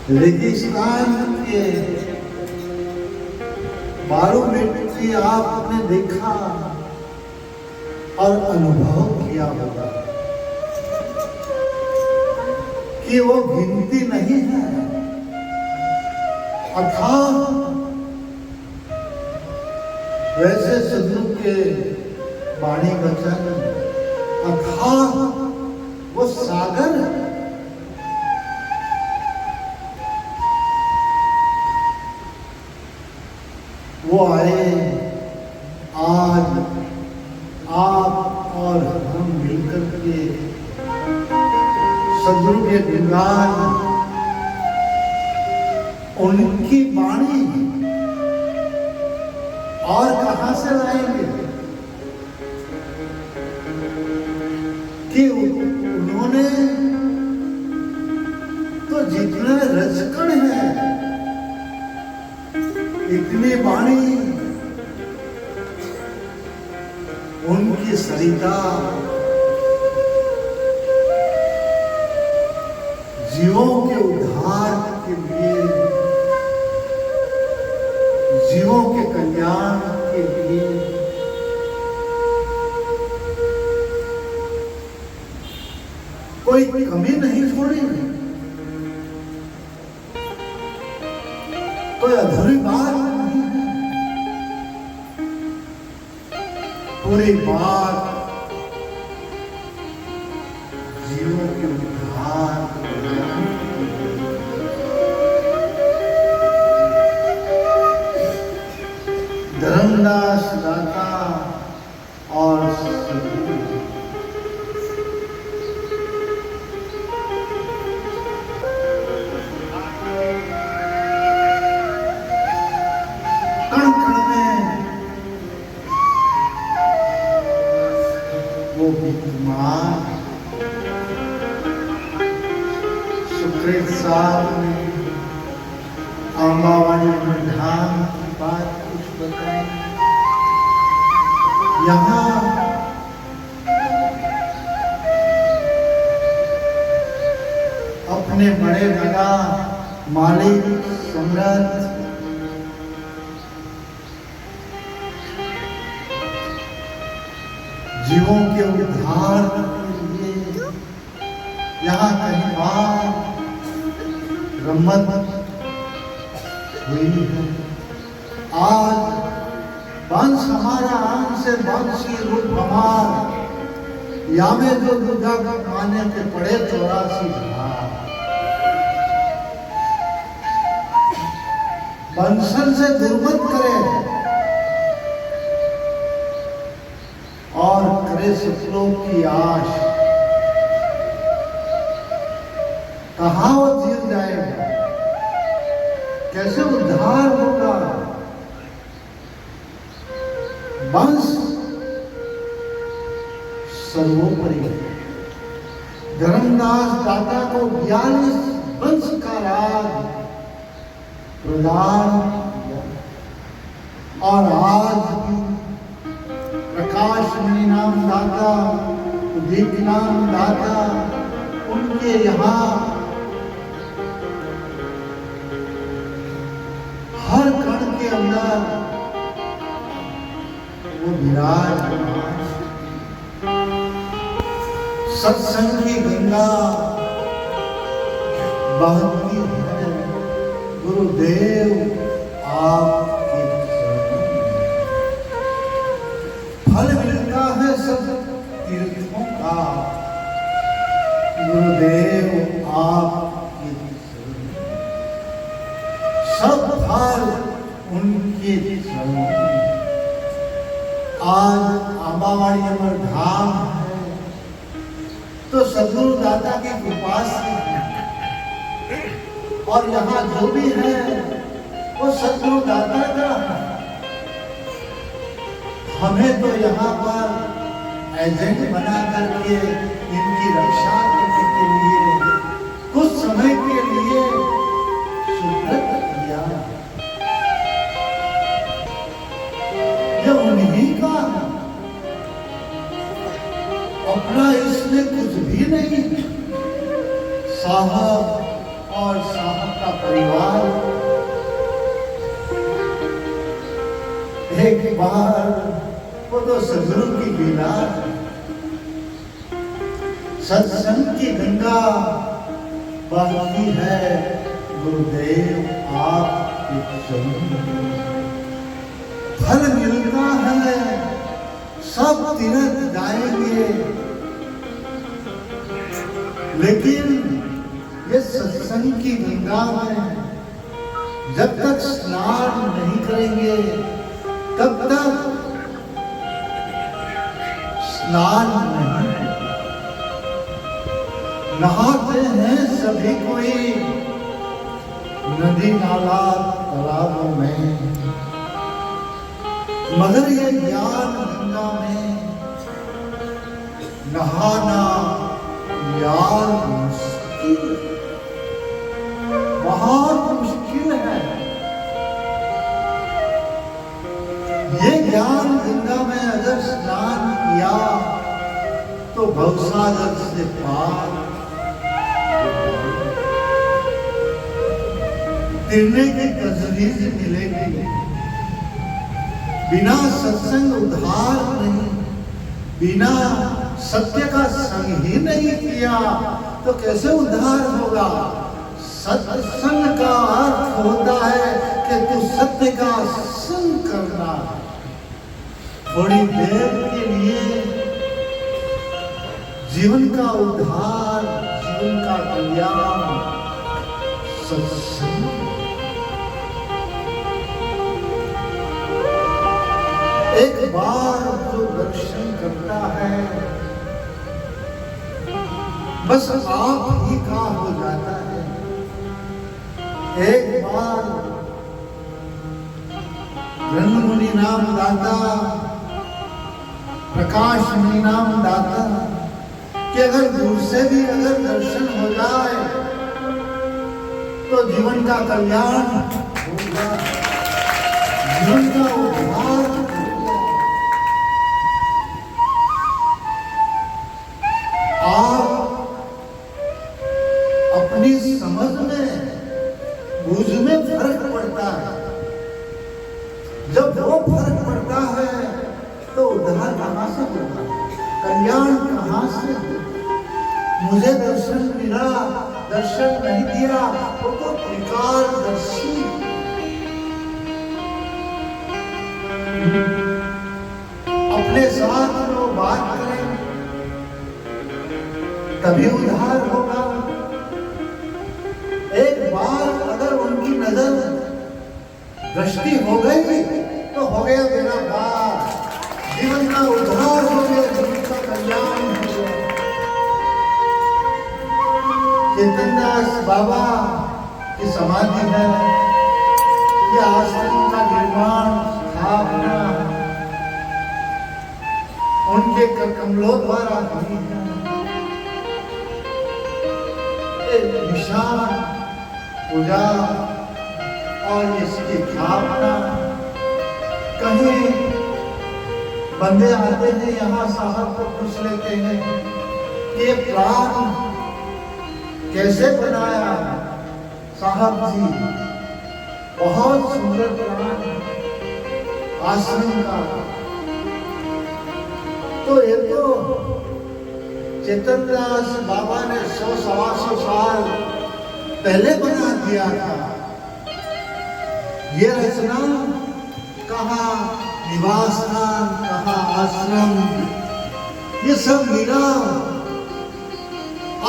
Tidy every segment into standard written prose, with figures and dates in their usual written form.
रेगिस्तान के बारोमीटर की आपने देखा और अनुभव किया होगा कि वो गिनती नहीं है, अथाह वैसे सदगुरु के वाणी वचन अथाह वो सागर है। वो आए, आज आप और हम मिलकर के सदगुरु के गुणगान उनकी वाणी और कहां से लाएंगे कि उन्होंने तो जितने रचकण है इतनी वाणी उनकी सरिता जीवों के उद्धार के लिए, जीवों के कल्याण के लिए कोई कमी नहीं छोड़ी, कोई अधूरी बात नहीं है। पूरी बात जीवों के उद्धार धर्मदास दाता और कण कण में वो विद्यमान सुकृत साहब ने आंबावाड़ी धाम की बात कुछ बताई। यहाँ अपने बड़े दादा मालिक सम्राट जीवों के उद्धार के लिए यहाँ कहीं बार रम्मत हुई है। आज वंश हमारा अंश से वंशी रूप हमार, या में जो दुर्गा का माने के पड़े 84 धार। वंशन से दुर्मत करे और करे सपनों की आश, कहाँ वो जीव जाएगा, कैसे उद्धार होगा। वंश सर्वोपरि है। धर्मदास दाता को 42 वंश का राज प्रदान किया और आज भी प्रकाश मणि नाम दाता, उदित नाम दाता, उनके यहाँ हर कण के अंदर वो विराजमान। सत्संग की गंगा बहती है, गुरुदेव आपके फल मिलता है सब तीर्थों का, गुरुदेव आपके सब फल उनके चरणों में। आज आंबावाड़ी अमर धाम है तो सदगुरु दाता की कृपा से है, और यहाँ जो भी है वो सदगुरु दाता का है। हमें तो यहाँ पर एजेंट बना करके इनकी रक्षा करने के लिए कुछ समय के लिए सुब्रत किया। यह उन्हीं का अपना इसमें कुछ भी नहीं। साहब और साहब का का परिवार। एक बार वो तो सदगुरु की लीला, सत्संग की गंगा बहती है गुरुदेव आपके चरणों। फल मिलता है सब तीर्थ जाएंगे, लेकिन ये सत्संग की गंगा में जब तक स्नान नहीं करेंगे तब तक स्नान नहीं। नहाते हैं सभी कोई नदी नाला तालाबों में, मगर ये ज्ञान गंगा में नहाना यार मुश्किल, बहुत मुश्किल है। ये ज्ञान गंगा में अगर स्नान किया तो भवसागर से पार तिरने की तजवीज मिलेगी। बिना सत्संग उद्धार नहीं, बिना सत्य का संग ही नहीं किया तो कैसे उद्धार होगा। सत्संग का अर्थ होता है कि तू सत्य का संग करना। थोड़ी देर के लिए जीवन का उद्धार, जीवन का कल्याण सत्संग। एक बार जो दर्शन करता है बस आप ही का हो जाता है। एक बार ब्रह्म मुनि नाम दाता, प्रकाश मुनि नाम दाता कि अगर दूर से भी अगर दर्शन हो जाए तो जीवन का कल्याण होगा, जीवन का उद्धार होगा। आप अपनी समझ में बुझ में फर्क पड़ता है। जब वो फर्क पड़ता है तो उद्धार कहां से होगा, कल्याण कहां से होगा। मुझे दर्शन मिला, दर्शन नहीं दिया वो तो त्रिकालदर्शी। अपने साथ लोग बात करें तभी उद्धार होगा। एक बार अगर उनकी नजर दृष्टि हो गई तो हो गया मेरा पार, जीवन का उद्धार हो गया, जीवन का कल्याण हो गया। चेतनदास बाबा की समाधि है, ये आश्रम का निर्माण स्थापना उनके कमलों द्वारा हुई है। निशान पूजा और इसकी स्थापना, कहीं बंदे आते हैं यहाँ साहब को पूछ लेते हैं ये प्लान कैसे बनाया साहब जी। बहुत सुंदर प्लान आश्रम का। तो ये तो चेतनदास बाबा ने 100-125 साल पहले बना दिया था। ये रचना कहाँ निवास स्थान, कहाँ आश्रम, ये सब मीरा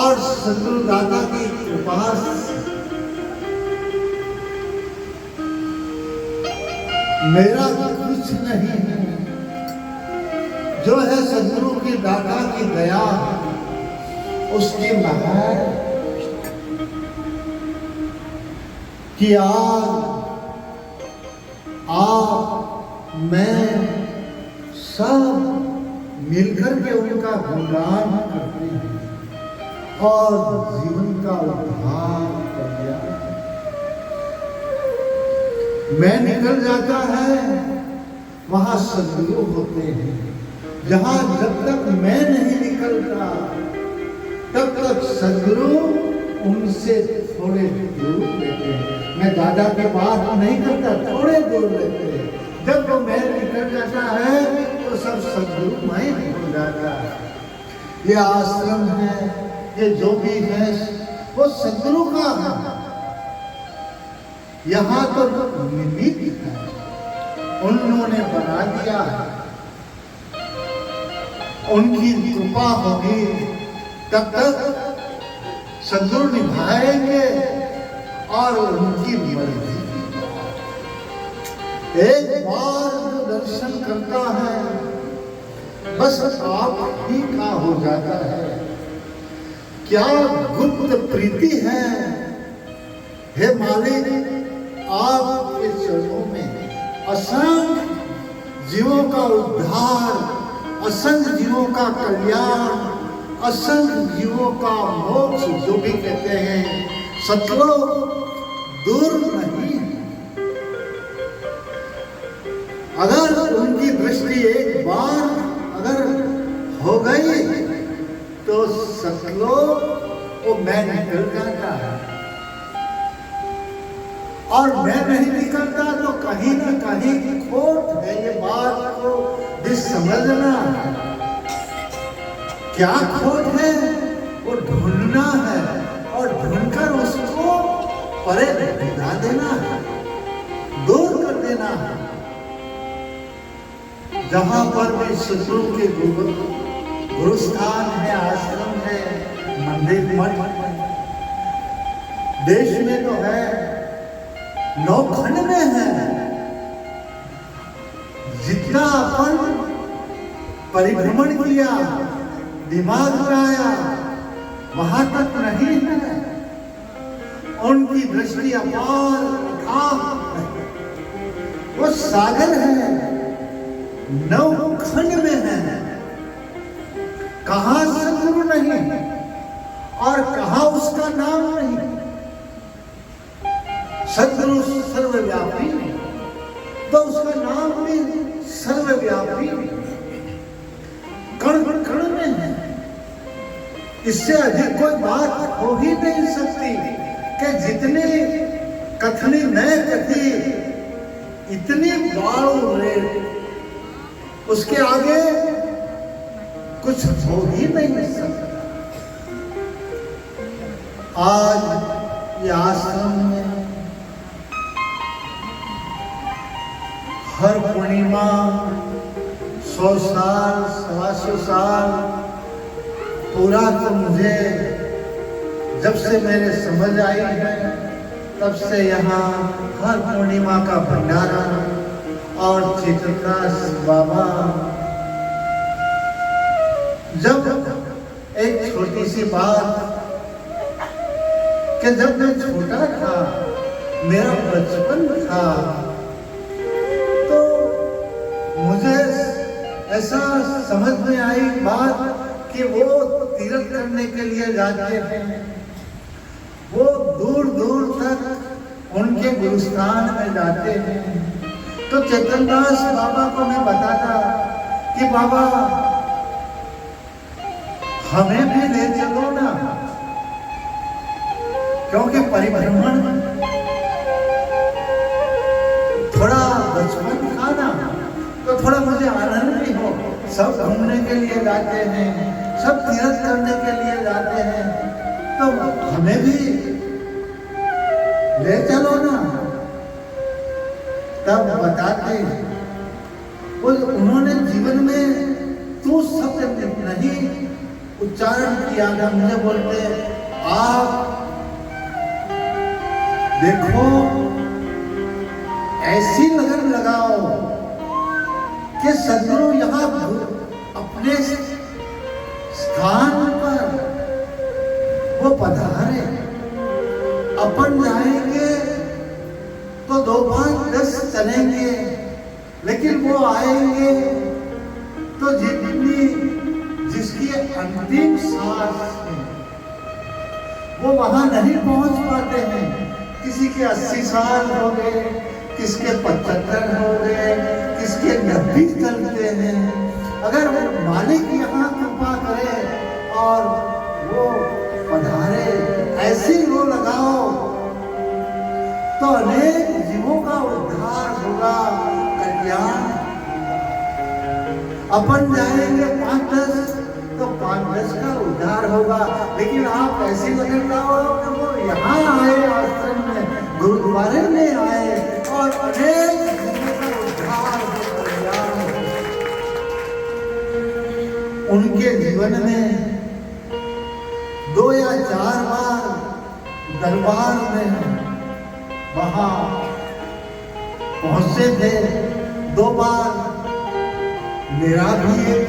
और सद्गुरु दाता की कृपा। मेरा कुछ नहीं है, जो है सद्गुरु की दाता की दया, उसकी महर कि आप मैं सब मिलकर के उनका गुणगान करते हैं और जीवन का उद्धार कर दिया। मैं निकल जाता है वहां सद्गुरु होते हैं। जहां जब तक मैं नहीं निकलता तब तक सद्गुरु उनसे थोड़े दूर लेते हैं। दादा की बात नहीं करता, थोड़े दूर रहते हैं। जब वो महल निकल जाता है तो सब सद्गुरुमय हो जाता है। ये आश्रम है, ये जो भी है वो सद्गुरु का है। यहाँ तो निमित्त है, उन्होंने बना दिया है। उनकी कृपा होगी तब तक सद्गुरु निभाएंगे और उनकी मर्जी। एक बार जो दर्शन करता है बस आप ही का हो जाता है। क्या गुप्त प्रीति है, हे मालिक, आपके चरणों में असंख्य जीवों का उद्धार, असंख्य जीवों का कल्याण, असंख्य जीवों का मोक्ष जो भी कहते हैं, सतलोक दूर नहीं। अगर उनकी दृष्टि एक बार अगर हो गई तो सतलोक वो मैं निकल जाता है, और मैं नहीं निकलता तो कहीं ना कहीं खोट है। ये बात को भी समझना, क्या खोट है वो ढूंढना है, और ढूंढकर उसको परे भिगा देना है, दूर कर देना है। जहां पर भी सद्गुरु के गुरुस्थान है, आश्रम है, मंदिर मठ देश में तो है, नौखंड में है। जितना अपन परिभ्रमण किया, दिमाग लगाया, वहां तक नहीं है। उनकी दृष्टि अपार अथाह है, वो सागर है, नौखंड में है। कहां सद्गुरु नहीं और कहां उसका नाम नहीं। सद्गुरु सर्वव्यापी तो उसका नाम भी सर्वव्यापी, कण कण में है। इससे अधिक कोई बात हो ही नहीं सकती कि जितनी कथनी न कथी इतनी बाड़ू रे, उसके आगे कुछ हो ही नहीं सकता। आज ये आश्रम में हर पूर्णिमा 100 साल 125 साल पूरा तो मुझे जब से मेरे समझ आई है तब से यहाँ हर पूर्णिमा का भंडारा और चित्रदास बाबा। जब एक छोटी सी बात कि जब मैं छोटा था, मेरा बचपन था, तो मुझे ऐसा समझ में आई बात कि वो तीर्थ करने के लिए जाते हैं, वो दूर दूर तक उनके गुरुस्थान में जाते हैं। तो चेतनदास बाबा को मैं बताता कि बाबा हमें भी ले चलो ना, क्योंकि परिभ्रमण थोड़ा बचपन था ना, तो थोड़ा मुझे आनंद भी हो। सब घूमने के लिए जाते हैं, सब तीर्थ करने के लिए जाते हैं, तो हमें भी ले चलो ना। तब बताते वो उन्होंने जीवन में तू शब्द नहीं उच्चारण किया था। मुझे बोलते आप देखो ऐसी लगन लगाओ कि सद्गुरु यहाँ अपने स्थान पर वो पधारे। अपन जाएंगे तो 2-5-10 चलेंगे, लेकिन वो आएंगे तो जिसकी अंतिम सांस है वो वहां नहीं पहुंच पाते हैं। किसी के 80 साल हो गए, किसके 75 हो गए, किसके 90 चलते हैं। अगर वो मालिक यहाँ कृपा करे और वो पधारे, ऐसी लो लगाओ तो तो अनेक जीवों का उद्धार होगा, कल्याण। अपन जाएंगे 5-10 तो 5-10 का उद्धार होगा, लेकिन आप ऐसी लगता हो कि वो यहाँ आए आश्रम में, गुरुद्वारे में आए और अनेक जीवों का उद्धार हो, कल्याण। उनके जीवन में 2 या 4 बार दरबार में वहां पहुंचे थे, 2 बार मेरा भी एक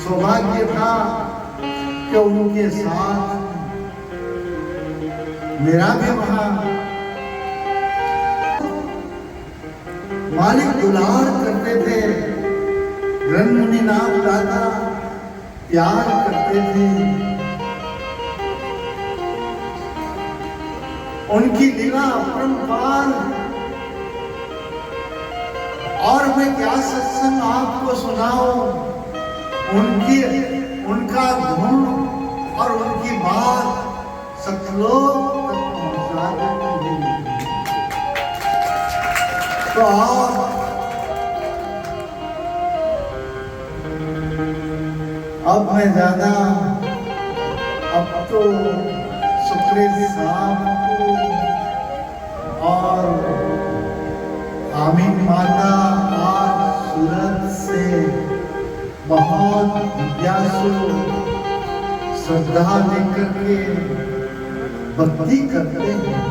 सौभाग्य था कि उनके साथ मेरा भी वहां मालिक दुलार करते थे, ग्रंथमुनिनाथ दादा प्यार करते थे। उनकी लीला अपरंपार, और मैं क्या सत्संग आपको सुनाऊं। उनका गुण और उनकी बात सतलोक तक पहुंचा देती है। तो अब मैं ज्यादा, अब तो सुखदेव साहब और आमीन माता आज सूरत से बहुत जिज्ञासु श्रद्धा लेकर के भक्ति करते हैं,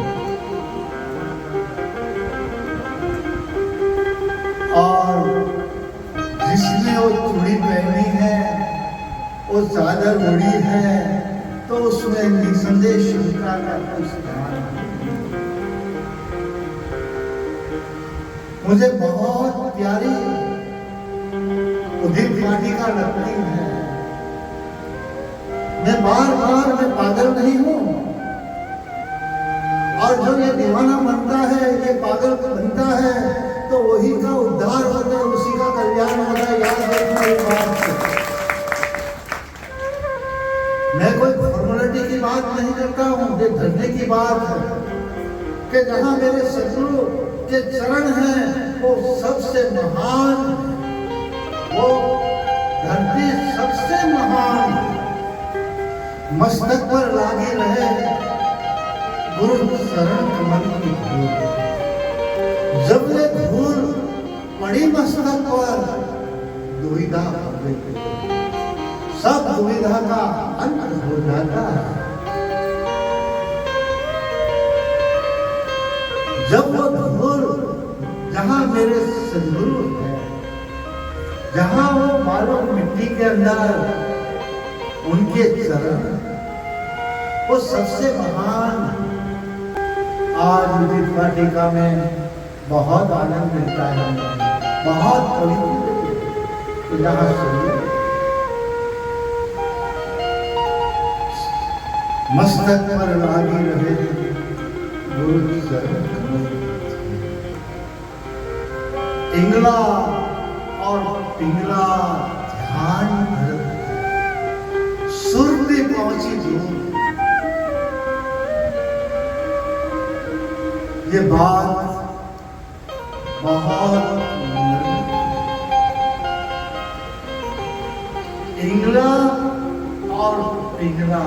और जिसने वो चूड़ी पहनी है, वो चादर ओढ़ी है, तो उसमें निसंदेह शिवका का कोई स्थान है। मुझे बहुत प्यारी उदित वाटिका लगती है। मैं बार-बार मैं पागल नहीं हूं, और जो ये दीवाना बनता है, ये पागल बनता है, तो वही का उद्धार होता है, उसी का कल्याण होता है। याद रखना ये बात। मैं कोई फॉर्मेलिटी की बात नहीं करता हूं, ये धरने की बात है कि जहां मेरे सदगुरु के चरण हैं, वो सबसे महान, वो धरती सबसे महान, मस्तक पर लागी रहे गुरु शरण कमल की धूल। जब ये धूल पड़ी मस्तक पर, दुविधा हो गई, सब दुविधा का अंत हो जाता है। जब वो धूल जहां मेरे सदगुरु है, जहां वो मालूम मिट्टी के अंदर उनके चरण, वो सबसे महान। आज उदित वाटिका में बहुत आनंद मिलता है, बहुत पवित्र जहां मस्तक पर लागी रहे गुरु शरण कमल। इंगला और पिंगला ध्यान सुरती पहुंची दूर। ये बात बहुत इंगला और पिंगला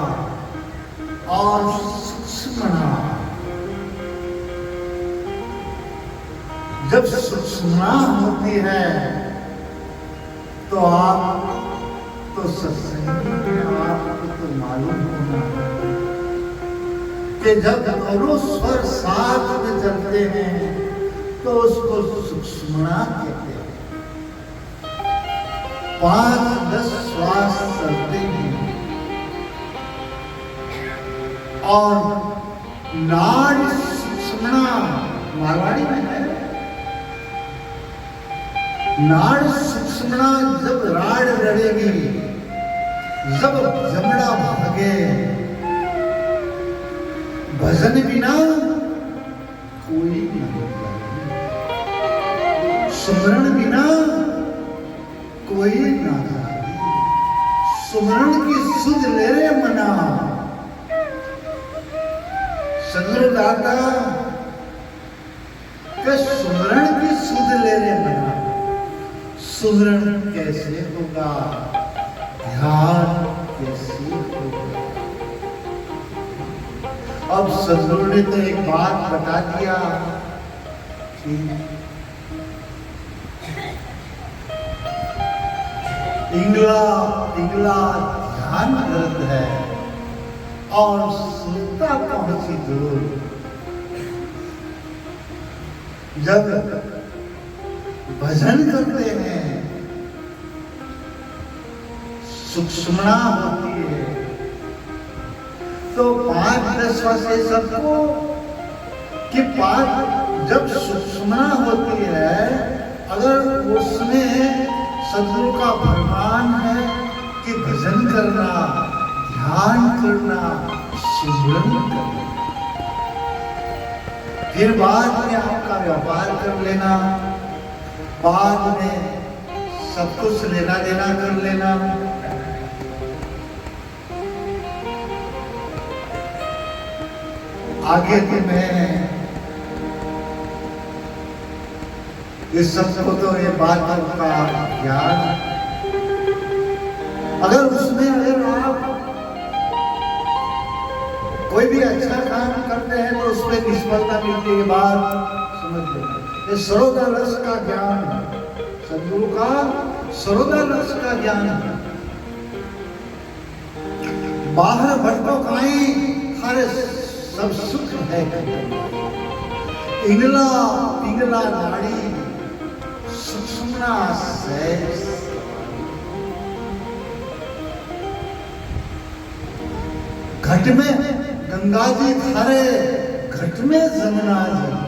और सुषुम्ना, जब सुषुम्ना होती है तो आप तो सत्संगी हैं, आपको तो मालूम होना है कि जब दोनों स्वर साथ में चलते हैं तो उसको सुषुम्ना कहते हैं। 5-10 श्वास चलते हैं और नाड़ सुषुम्ना मारवाड़ी में है। नाड़ सुषुम्ना जब राड लड़ेगी, जब जमड़ा भागे, भजन बिना कोई नहीं, सुमरण बिना कोई ना जाए। सुमरण की सुध ले रे मना। सदगुरु दाता कि सुमरण की सुध लेने बना। सुमरण कैसे होगा, ध्यान कैसे होगा। अब सदगुरु ने तो एक बात बता दिया कि पिंगला पिंगला ध्यान करत है और सुनता पहुंची दूर। जब भजन करते हैं सुषुम्ना होती है तो 5-10 से सबको कि जब सुषुम्ना होती है, अगर उसमें सदगुरु का फरमान है कि भजन करना, ध्यान करना, सिमरन करना, फिर बाद में आपका व्यापार कर लेना, बाद में सब कुछ लेना देना कर लेना। आगे तो मैं इस सबको तो ये बातों का ज्ञान, अगर आप कोई भी अच्छा काम करते हैं तो उसमें निष्फलता मिलती है, बात समझ लो। ये सरोदा रस का ज्ञान है, सदगुरु का सरोदा रस का ज्ञान है। बाहर भटको काई हर सब सुख है, पिंगला पिंगला नाड़ी सुषुम्ना सहज। घट में गंगा जी धारे, घट में जमुना जी।